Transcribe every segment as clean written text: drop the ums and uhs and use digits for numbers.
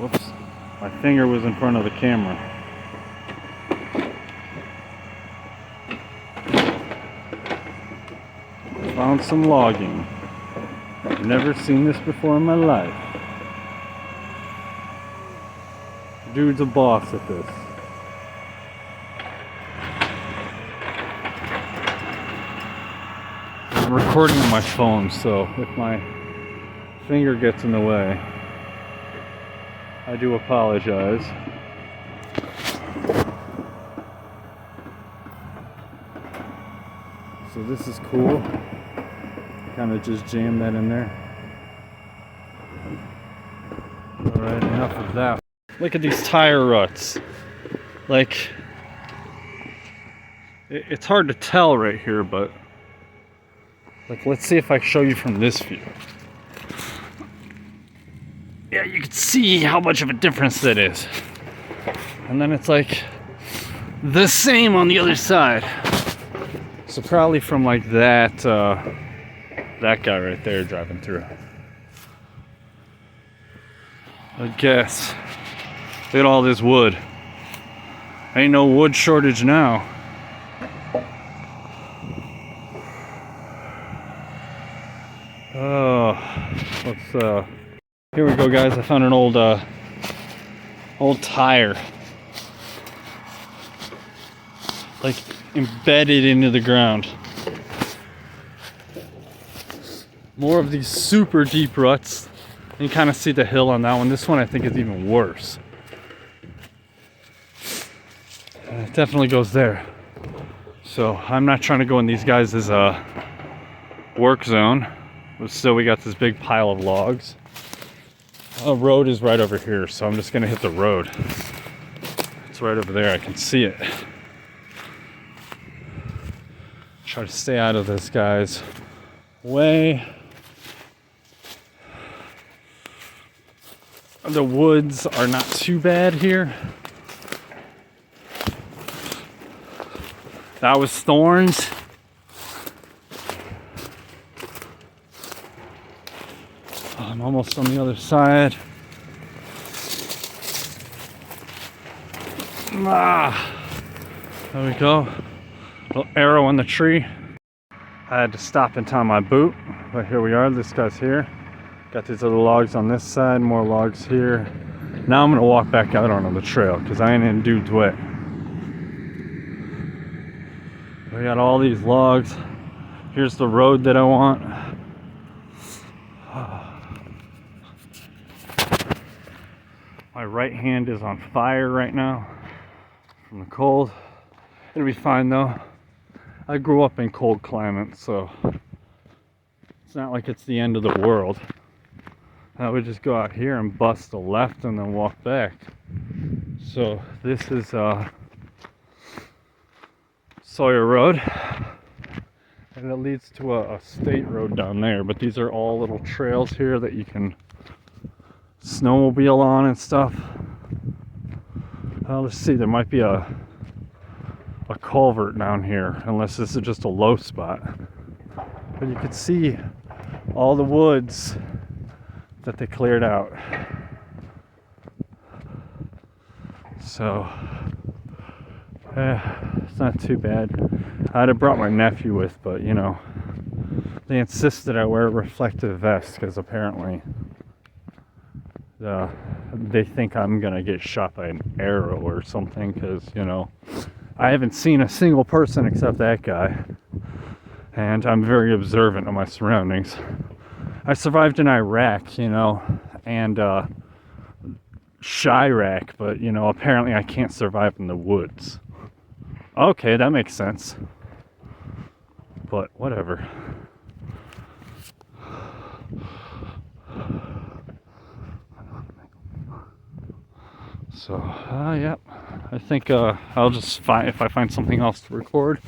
Whoops. My finger was in front of the camera. Found some logging. I've never seen this before in my life. Dude's a boss at this. I'm recording on my phone, so if my finger gets in the way, I do apologize. So this is cool. Kind of just jam that in there. Alright, enough of that. Look at these tire ruts. Like, it's hard to tell right here, but like, let's see if I show you from this view. Yeah, you can see how much of a difference that is. And then it's like the same on the other side. So probably from like that guy right there driving through. I guess. Look at all this wood. Ain't no wood shortage now. Oh, let's here we go, guys. I found an old tire, like embedded into the ground. More of these super deep ruts. You can kind of see the hill on that one. This one I think is even worse. It definitely goes there. So I'm not trying to go in these guys' work zone. But still, we got this big pile of logs. The road is right over here, so I'm just gonna hit the road. It's right over there, I can see it. Try to stay out of this guy's way. The woods are not too bad here. That was thorns. I'm almost on the other side. There we go. Little arrow on the tree. I had to stop and tie my boot, but here we are. This guy's here. Got these little logs on this side, more logs here. Now I'm gonna walk back out onto the trail because I ain't in dude's way. We got all these logs. Here's the road that I want. My right hand is on fire right now from the cold. It'll be fine though. I grew up in cold climates, so it's not like it's the end of the world. I would just go out here and bust a left and then walk back. So this is Sawyer Road, and it leads to a state road down there, but these are all little trails here that you can snowmobile on and stuff. Let's see, there might be a culvert down here, unless this is just a low spot. But you can see all the woods that they cleared out. So it's not too bad. I'd have brought my nephew with, but you know, they insisted I wear a reflective vest because apparently they think I'm gonna get shot by an arrow or something, because you know, I haven't seen a single person except that guy, and I'm very observant of my surroundings. I survived in Iraq, you know, and Chirac, but you know, apparently I can't survive in the woods. Okay, that makes sense, but whatever. So, yep. I think I'll just find, if I find something else to record,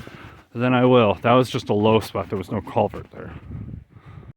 then I will. That was just a low spot. There was no culvert there.